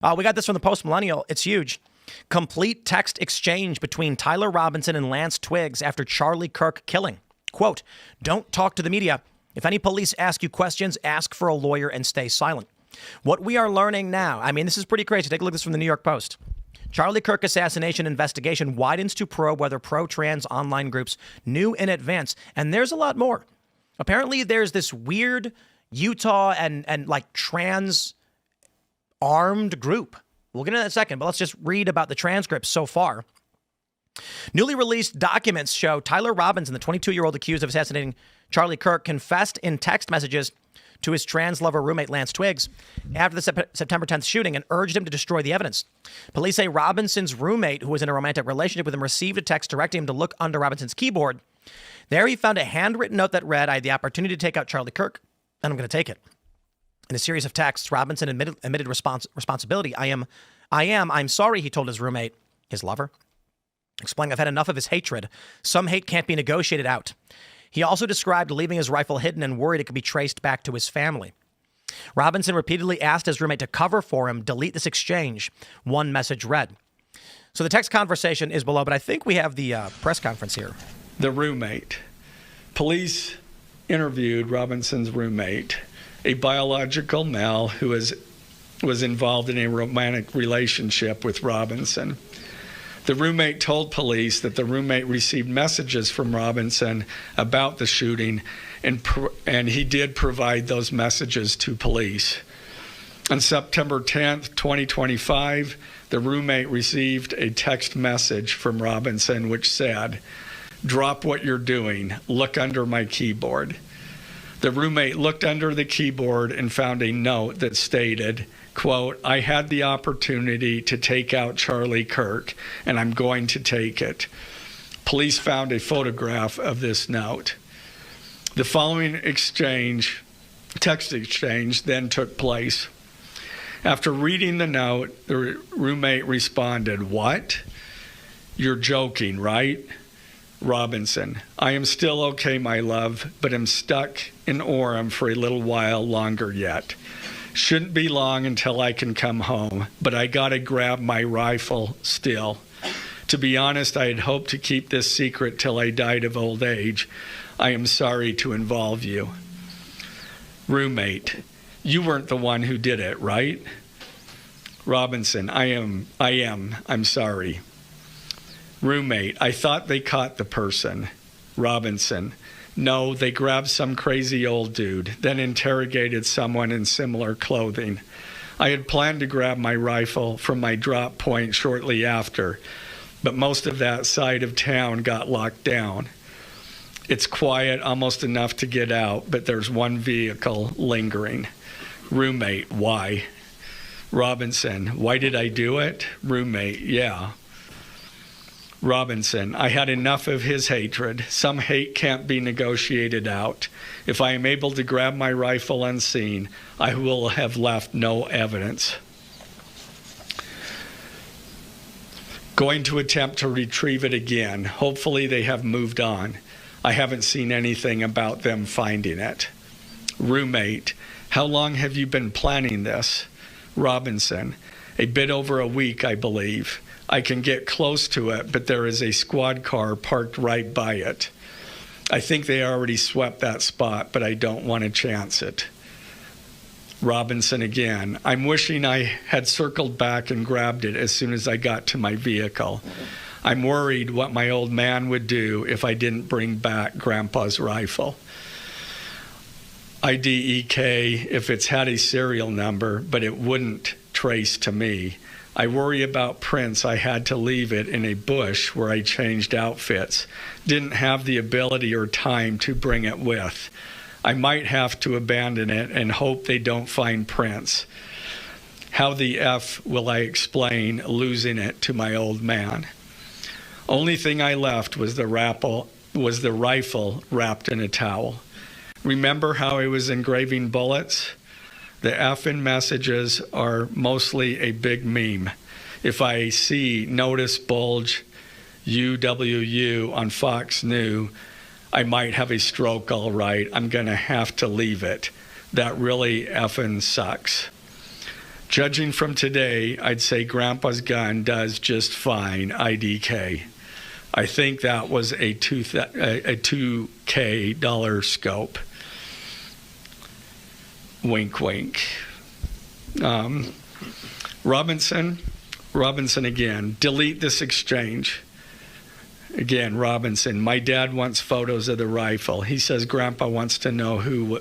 We got this from the Post Millennial. It's huge. Complete text exchange between Tyler Robinson and Lance Twiggs after Charlie Kirk killing. Quote, "Don't talk to the media. If any police ask you questions, ask for a lawyer and stay silent." What we are learning now, I mean, this is pretty crazy. Take a look at this from the New York Post. Charlie Kirk assassination investigation widens to probe whether pro-trans online groups knew in advance. And there's a lot more. Apparently, there's this weird Utah and like trans armed group. We'll get into that in a second, but let's just read about the transcripts so far. Newly released documents show Tyler Robinson, the 22-year-old accused of assassinating Charlie Kirk, confessed in text messages to his trans lover roommate Lance Twiggs after the September 10th shooting and urged him to destroy the evidence. Police say Robinson's roommate, who was in a romantic relationship with him, received a text directing him to look under Robinson's keyboard. There he found a handwritten note that read, "I had the opportunity to take out Charlie Kirk, and I'm going to take it." In a series of texts, Robinson admitted responsibility. I'm sorry, he told his roommate, his lover, explaining, "I've had enough of his hatred. Some hate can't be negotiated out." He also described leaving his rifle hidden and worried it could be traced back to his family. Robinson repeatedly asked his roommate to cover for him, delete this exchange. One message read. So the text conversation is below, but I think we have the press conference here. The roommate. Police interviewed Robinson's roommate, a biological male who was involved in a romantic relationship with Robinson. The roommate told police that the roommate received messages from Robinson about the shooting, and he did provide those messages to police. On September 10th, 2025, the roommate received a text message from Robinson which said, "Drop what you're doing. Look under my keyboard." The roommate looked under the keyboard and found a note that stated, quote, "I had the opportunity to take out Charlie Kirk, and I'm going to take it." Police found a photograph of this note. The following text exchange, then took place. After reading the note, the roommate responded, "What? You're joking, right?" Robinson, "I am still okay, my love, but am stuck in Orem for a little while longer yet. Shouldn't be long until I can come home, but I gotta grab my rifle still. To be honest, I had hoped to keep this secret till I died of old age. I am sorry to involve you." Roommate, "You weren't the one who did it, right?" Robinson, I am. I'm sorry." Roommate, "I thought they caught the person." Robinson, "No, they grabbed some crazy old dude, then interrogated someone in similar clothing. I had planned to grab my rifle from my drop point shortly after, but most of that side of town got locked down. It's quiet, almost enough to get out, but there's one vehicle lingering." Roommate, "Why?" Robinson, "Why did I do it?" Roommate, "Yeah." Robinson, "I had enough of his hatred. Some hate can't be negotiated out. If I am able to grab my rifle unseen, I will have left no evidence. Going to attempt to retrieve it again. Hopefully they have moved on. I haven't seen anything about them finding it." Roommate, "How long have you been planning this?" Robinson, "A bit over a week, I believe. I can get close to it, but there is a squad car parked right by it. I think they already swept that spot, but I don't want to chance it." Robinson again, "I'm wishing I had circled back and grabbed it as soon as I got to my vehicle. I'm worried what my old man would do if I didn't bring back Grandpa's rifle. IDEK if it's had a serial number, but it wouldn't trace to me. I worry about prints. I had to leave it in a bush where I changed outfits. Didn't have the ability or time to bring it with. I might have to abandon it and hope they don't find prints. How the F will I explain losing it to my old man? Only thing I left was the rifle wrapped in a towel. Remember how I was engraving bullets? The F in messages are mostly a big meme. If I see notice bulge UWU on Fox News, I might have a stroke all right. I'm going to have to leave it. That really effing sucks. Judging from today, I'd say Grandpa's gun does just fine, IDK. I think that was a $2K dollar scope. Wink, wink. Robinson again, delete this exchange. Again, Robinson, my dad wants photos of the rifle. He says Grandpa wants to know who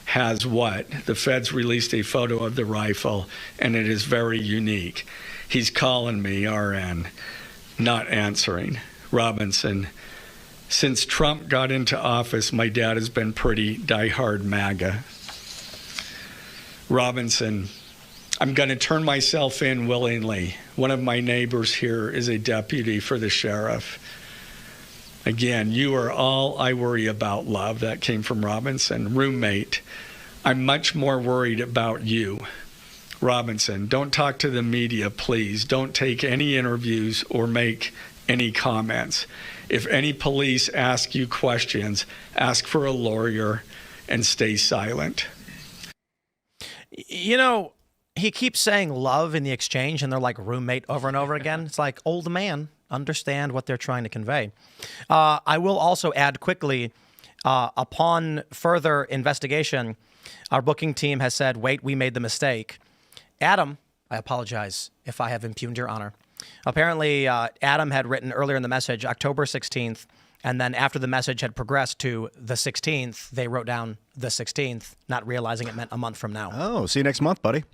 has what. The feds released a photo of the rifle, and it is very unique. He's calling me, RN, not answering. Robinson, since Trump got into office, my dad has been pretty diehard MAGA. Robinson, I'm going to turn myself in willingly. One of my neighbors here is a deputy for the sheriff. Again, you are all I worry about, love. That came from Robinson. Roommate, I'm much more worried about you. Robinson, don't talk to the media, please. Don't take any interviews or make any comments. If any police ask you questions, ask for a lawyer and stay silent. You know, he keeps saying love in the exchange, and they're like roommate over and over again. It's like, old man, understand what they're trying to convey. I will also add quickly, upon further investigation, our booking team has said, wait, we made the mistake. Adam, I apologize if I have impugned your honor. Apparently, Adam had written earlier in the message, October 16th, and then after the message had progressed to the 16th, they wrote down the 16th, not realizing it meant a month from now. Oh, see you next month, buddy.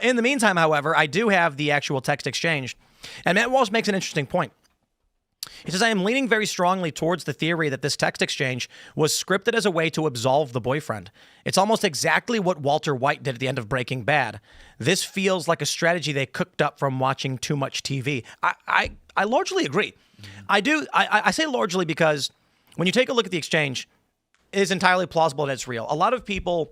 In the meantime, however, I do have the actual text exchange. And Matt Walsh makes an interesting point. He says, I am leaning very strongly towards the theory that this text exchange was scripted as a way to absolve the boyfriend. It's almost exactly what Walter White did at the end of Breaking Bad. This feels like a strategy they cooked up from watching too much TV. I largely agree. I say largely because when you take a look at the exchange, it is entirely plausible that it's real. A lot of people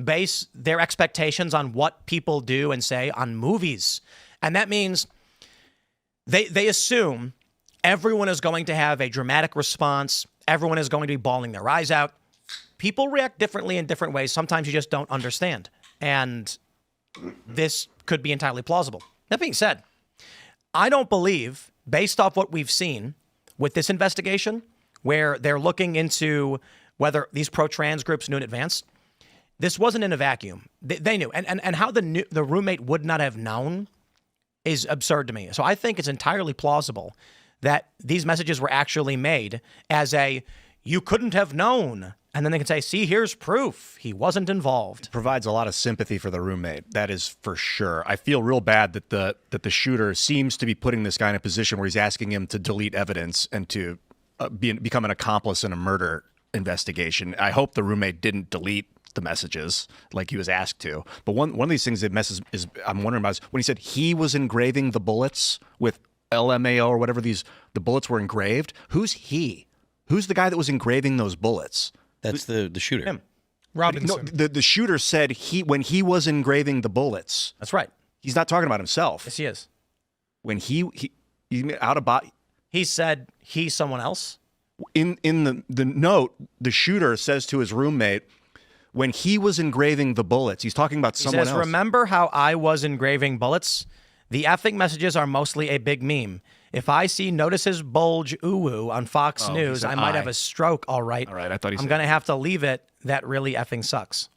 base their expectations on what people do and say on movies. And that means they assume everyone is going to have a dramatic response. Everyone is going to be bawling their eyes out. People react differently in different ways. Sometimes you just don't understand. And this could be entirely plausible. That being said, I don't believe, based off what we've seen with this investigation, where they're looking into whether these pro-trans groups knew in advance, this wasn't in a vacuum. They knew. And how the roommate would not have known is absurd to me. So I think it's entirely plausible that these messages were actually made as a, you couldn't have known. And then they can say, see, here's proof. He wasn't involved. Provides a lot of sympathy for the roommate. That is for sure. I feel real bad that the shooter seems to be putting this guy in a position where he's asking him to delete evidence and to become an accomplice in a murder investigation. I hope the roommate didn't delete the messages like he was asked to. But one of these things that messes is I'm wondering about is when he said he was engraving the bullets with LMAO or whatever the bullets were engraved. Who's he? Who's the guy that was engraving those bullets? That's the shooter. Him. Robinson. No, the shooter said when he was engraving the bullets. That's right. He's not talking about himself. Yes, he is. When he out of body. He said he's someone else. In the note, the shooter says to his roommate, when he was engraving the bullets, he's talking about someone else. He says, remember how I was engraving bullets? The effing messages are mostly a big meme. If I see Notice's bulge ooh-woo on Fox News, I might have a stroke, all right. All right, I thought he said I'm going to have to leave it. That really effing sucks.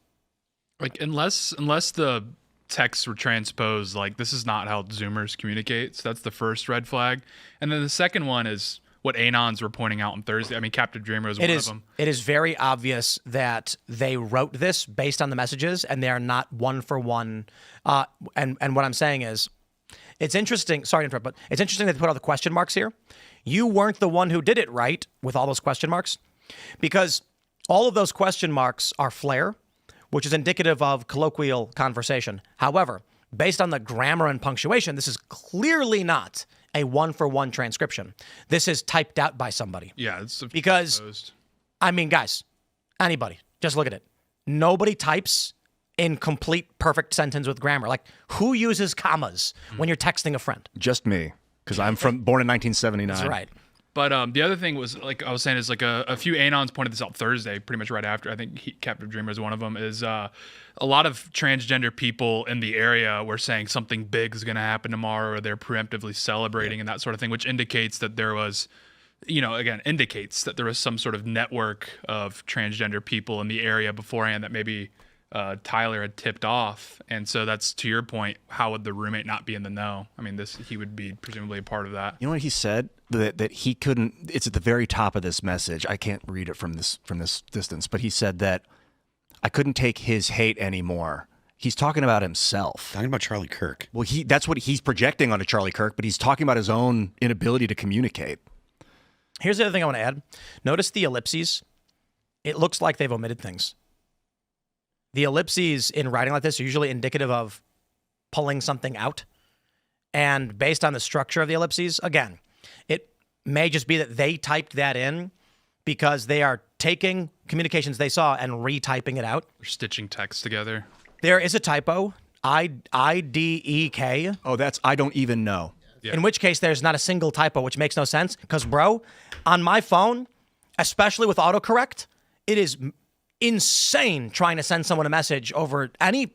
Like, unless the texts were transposed, like, this is not how Zoomers communicate. So that's the first red flag. And then the second one is what Anons were pointing out on Thursday. I mean, Captain Dreamer was one of them. It is very obvious that they wrote this based on the messages, and they are not one for one. And what I'm saying is, it's interesting. Sorry to interrupt, but it's interesting that they put all the question marks here. You weren't the one who did it, right? With all those question marks, because all of those question marks are flair, which is indicative of colloquial conversation. However, based on the grammar and punctuation, this is clearly not a one-for-one transcription. This is typed out by somebody. Yeah, it's because transposed. I mean, guys, anybody, just look at it. Nobody types in complete perfect sentence with grammar. Like, who uses commas when you're texting a friend? Just me, because I'm born in 1979. That's right. But the other thing was, like I was saying, is like a few Anons pointed this out Thursday, pretty much right after. I think Captive Dreamer is one of them. Is a lot of transgender people in the area were saying something big is going to happen tomorrow, or they're preemptively celebrating and that sort of thing, which indicates that there was, indicates that there was some sort of network of transgender people in the area beforehand that maybe Tyler had tipped off. And so that's, to your point, how would the roommate not be in the know? I mean, he would be presumably a part of that. You know what he said? That he couldn't. It's at the very top of this message. I can't read it from this distance, but he said that I couldn't take his hate anymore. He's talking about himself. Talking about Charlie Kirk. Well, that's what he's projecting onto Charlie Kirk, but he's talking about his own inability to communicate. Here's the other thing I want to add. Notice the ellipses. It looks like they've omitted things. The ellipses in writing like this are usually indicative of pulling something out. And based on the structure of the ellipses, again, it may just be that they typed that in because they are taking communications they saw and retyping it out. They're stitching text together. There is a typo, IDEK. Oh, that's I don't even know. Yeah. In which case, there's not a single typo, which makes no sense. Because, bro, on my phone, especially with autocorrect, it is insane trying to send someone a message over any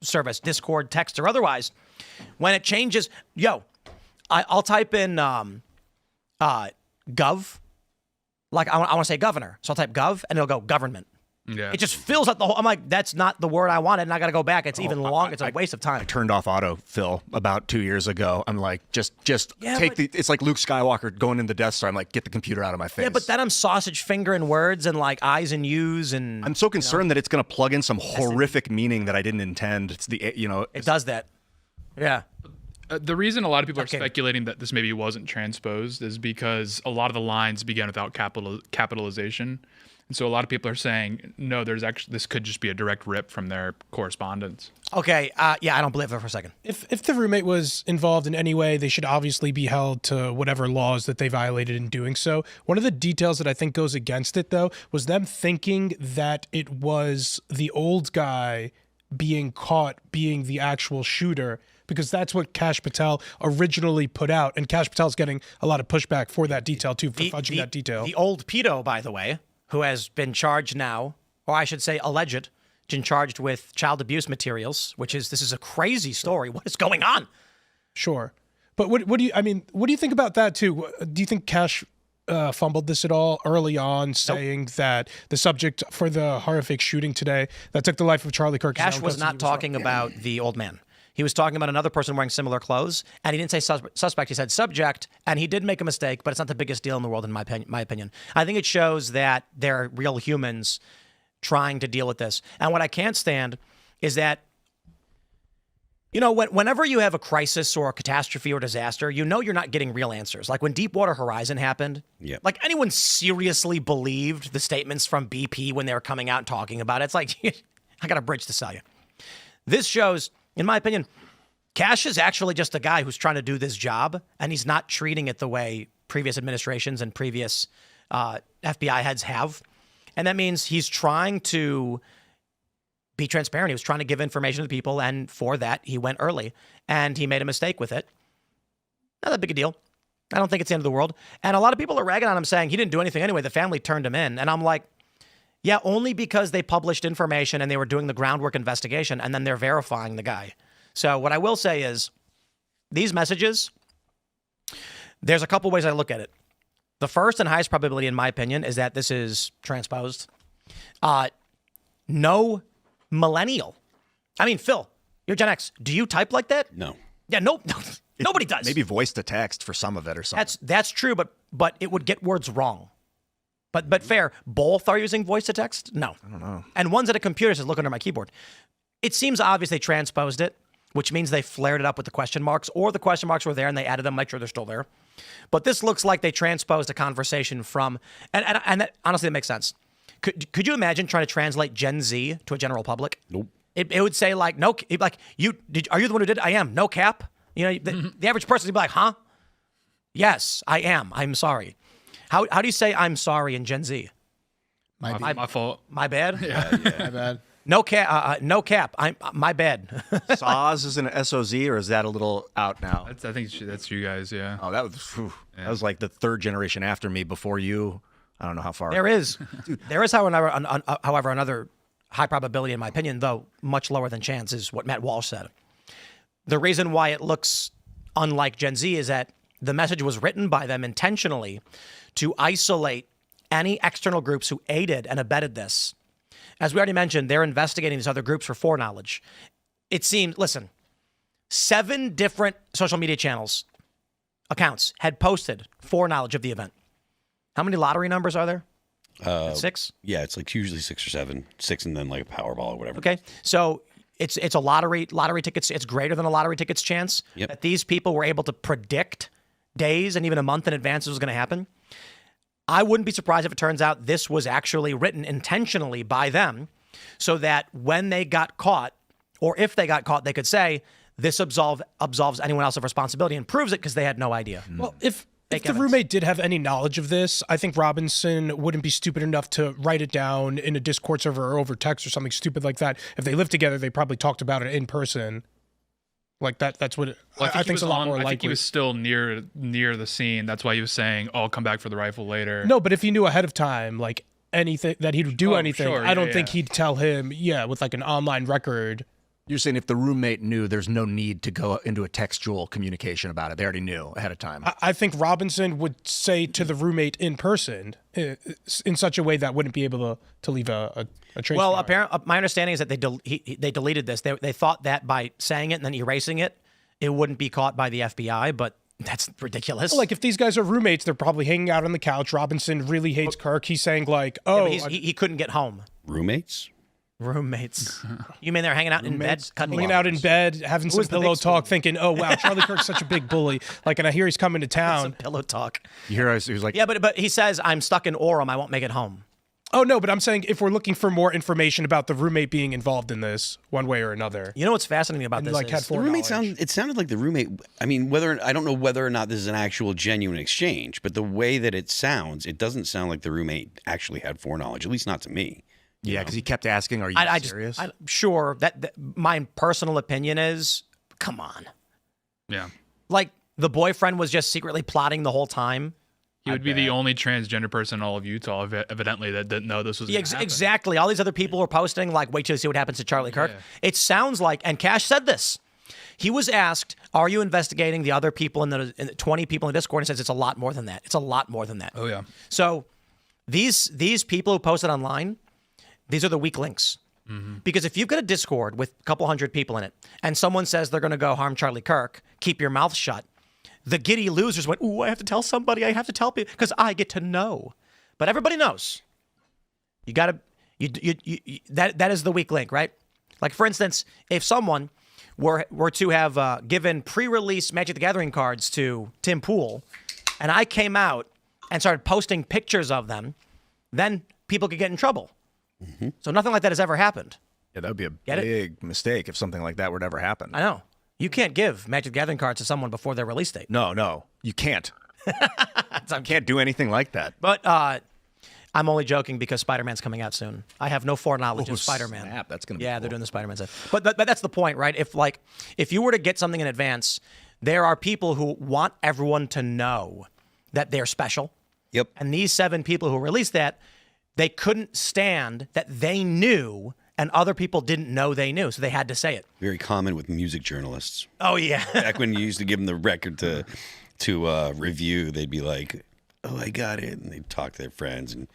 service, Discord, text, or otherwise. When it changes, I'll type in gov. Like, I want to say governor. So I'll type gov, and it'll go government. Yeah. It just fills up the whole. I'm like, that's not the word I wanted, and I got to go back. It's even long. It's a waste of time. I turned off autofill about 2 years ago. I'm like, just take it's like Luke Skywalker going in the Death Star. I'm like, get the computer out of my face. Yeah, but then I'm sausage fingering words and like I's and U's and. I'm so concerned that it's going to plug in some horrific meaning that I didn't intend. It's It does that. Yeah. The reason a lot of people are speculating that this maybe wasn't transposed is because a lot of the lines began without capitalization. And so a lot of people are saying, no, this could just be a direct rip from their correspondence. Okay. I don't believe it for a second. If the roommate was involved in any way, they should obviously be held to whatever laws that they violated in doing so. One of the details that I think goes against it, though, was them thinking that it was the old guy being caught being the actual shooter, because that's what Kash Patel originally put out. And Kash Patel's getting a lot of pushback for that detail, too, for fudging that detail. The old pedo, by the way, who has been charged now, or I should say alleged, been charged with child abuse materials, this is a crazy story. What is going on? Sure. But what do you think about that, too? Do you think Kash fumbled this at all early on, saying that the subject for the horrific shooting today that took the life of Charlie Kirk... Kash was not talking about the old man. He was talking about another person wearing similar clothes, and he didn't say suspect. He said subject, and he did make a mistake, but it's not the biggest deal in the world, in my opinion. I think it shows that they're real humans trying to deal with this. And what I can't stand is that, whenever you have a crisis or a catastrophe or disaster, you're not getting real answers. Like when Deepwater Horizon happened, like anyone seriously believed the statements from BP when they were coming out and talking about it? It's like, I got a bridge to sell you. This shows... In my opinion, Kash is actually just a guy who's trying to do this job, and he's not treating it the way previous administrations and previous FBI heads have. And that means he's trying to be transparent. He was trying to give information to people, and for that, he went early, and he made a mistake with it. Not that big a deal. I don't think it's the end of the world. And a lot of people are ragging on him, saying he didn't do anything anyway. The family turned him in. And I'm like, yeah, only because they published information and they were doing the groundwork investigation, and then they're verifying the guy. So what I will say is these messages, there's a couple ways I look at it. The first and highest probability, in my opinion, is that this is transposed. No millennial. I mean, Phil, you're Gen X. Do you type like that? No. Yeah, no, nobody does. Maybe voice to text for some of it or something. That's true, but it would get words wrong. But fair, both are using voice to text? No. I don't know. And one's at a computer says, look under my keyboard. It seems obvious they transposed it, which means they flared it up with the question marks, or the question marks were there and they added them, make sure they're still there. But this looks like they transposed a conversation from, and that, honestly, it makes sense. Could you imagine trying to translate Gen Z to a general public? Nope. It would say like, no, like, are you the one who did it? I am. No cap. The average person would be like, huh? Yes, I am. I'm sorry. How do you say I'm sorry in Gen Z? My fault. My bad? Yeah. My bad. No cap. No cap. I'm my bad. Saws is an SOZ, or is that a little out now? I think that's you guys. Yeah. Oh, that was like the third generation after me. Before you, I don't know how far. There is, however, another high probability, in my opinion, though much lower than chance, is what Matt Walsh said. The reason why it looks unlike Gen Z is that the message was written by them intentionally to isolate any external groups who aided and abetted this. As we already mentioned, they're investigating these other groups for foreknowledge. It seems, listen, 7 different social media channels, accounts, had posted foreknowledge of the event. How many lottery numbers are there? 6? Yeah, it's like usually 6 or 7. 6 and then like a Powerball or whatever. Okay, so it's a lottery tickets. It's greater than a lottery tickets chance that these people were able to predict days and even a month in advance this was going to happen. I wouldn't be surprised if it turns out this was actually written intentionally by them so that when they got caught, or if they got caught, they could say this absolves anyone else of responsibility and proves it because they had no idea. Well, if the roommate did have any knowledge of this, I think Robinson wouldn't be stupid enough to write it down in a Discord server or over text or something stupid like that. If they lived together, they probably talked about it in person. Like that's what I think is a lot more likely. I think he was still near the scene. That's why he was saying, "Oh, I'll come back for the rifle later." No, but if he knew ahead of time, like anything that he would do anything, sure, I don't think he'd tell him. With like an online record. You're saying if the roommate knew, there's no need to go into a textual communication about it. They already knew ahead of time. I think Robinson would say to the roommate in person in such a way that wouldn't be able to leave a trace. Well, apparently, my understanding is that they deleted this. They thought that by saying it and then erasing it, it wouldn't be caught by the FBI, but that's ridiculous. Like if these guys are roommates, they're probably hanging out on the couch. Robinson really hates Kirk. He's saying like, "Oh, he couldn't get home." Roommates? You mean they're hanging out in bed, hanging out in bed, having some pillow talk, thinking, "Oh wow, Charlie Kirk's such a big bully." Like, and I hear he's coming to town. Some pillow talk. You hear he was like, "Yeah, but he says I'm stuck in Orem. I won't make it home." Oh no, but I'm saying if we're looking for more information about the roommate being involved in this one way or another. You know what's fascinating about this? Like, is The roommate sounded like the roommate. I mean, I don't know whether or not this is an actual genuine exchange, but the way that it sounds, it doesn't sound like the roommate actually had foreknowledge. At least not to me. yeah, because he kept asking, "Are you serious?" I'm sure that my personal opinion is, come on. Yeah. Like the boyfriend was just secretly plotting the whole time. He would be the only transgender person in all of Utah, evidently, that didn't know this was going to happen. Exactly. All these other people were posting, like, wait till you see what happens to Charlie Kirk. It sounds like, and Cash said this. He was asked, are you investigating the other people in the 20 people in Discord? And he says it's a lot more than that. It's a lot more than that. Oh, yeah. So these people who posted online, these are the weak links. Mm-hmm. Because if you've got a Discord with a couple hundred people in it, and someone says they're going to go harm Charlie Kirk, keep your mouth shut. The giddy losers went, ooh, I have to tell somebody. I have to tell people because I get to know. But everybody knows. You got to, that is the weak link, right? Like, for instance, if someone were to have given pre-release Magic the Gathering cards to Tim Pool, and I came out and started posting pictures of them, then people could get in trouble. Mm-hmm. So nothing like that has ever happened. Yeah, that would be a big mistake if something like that were to ever happen. I know. You can't give Magic the Gathering cards to someone before their release date. No, you can't. You can't do anything like that. But I'm only joking because Spider-Man's coming out soon. I have no foreknowledge of Spider-Man. Snap. That's gonna be cool. They're doing the Spider-Man stuff. But that's the point, right? If you were to get something in advance, there are people who want everyone to know that they're special. Yep. And these 7 people who released that, they couldn't stand that they knew and other people didn't know they knew, so they had to say it. Very common with music journalists. Oh, yeah. Back when you used to give them the record to review, they'd be like, oh, I got it. And they'd talk to their friends and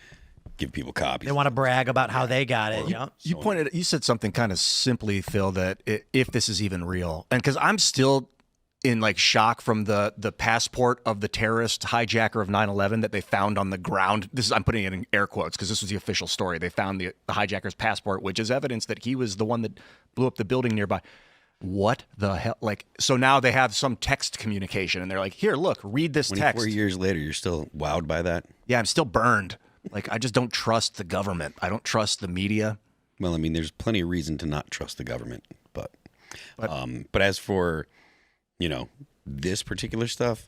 give people copies. They want to brag about how they got it. You said something kind of simply, Phil, that if this is even real, and because I'm still in like shock from the passport of the terrorist hijacker of 9/11 that they found on the ground. I'm putting it in air quotes because this was the official story. They found the hijacker's passport, which is evidence that he was the one that blew up the building nearby. What the hell? Like, so now they have some text communication and they're like, here, look, read this text. 24 years later, you're still wowed by that? Yeah, I'm still burned. Like, I just don't trust the government. I don't trust the media. Well, I mean, there's plenty of reason to not trust the government, but as for, this particular stuff,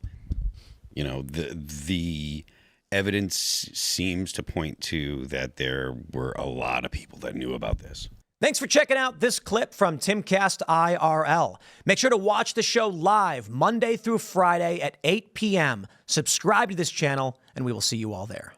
the evidence seems to point to that there were a lot of people that knew about this. Thanks for checking out this clip from Timcast IRL. Make sure to watch the show live Monday through Friday at 8 p.m. Subscribe to this channel, and we will see you all there.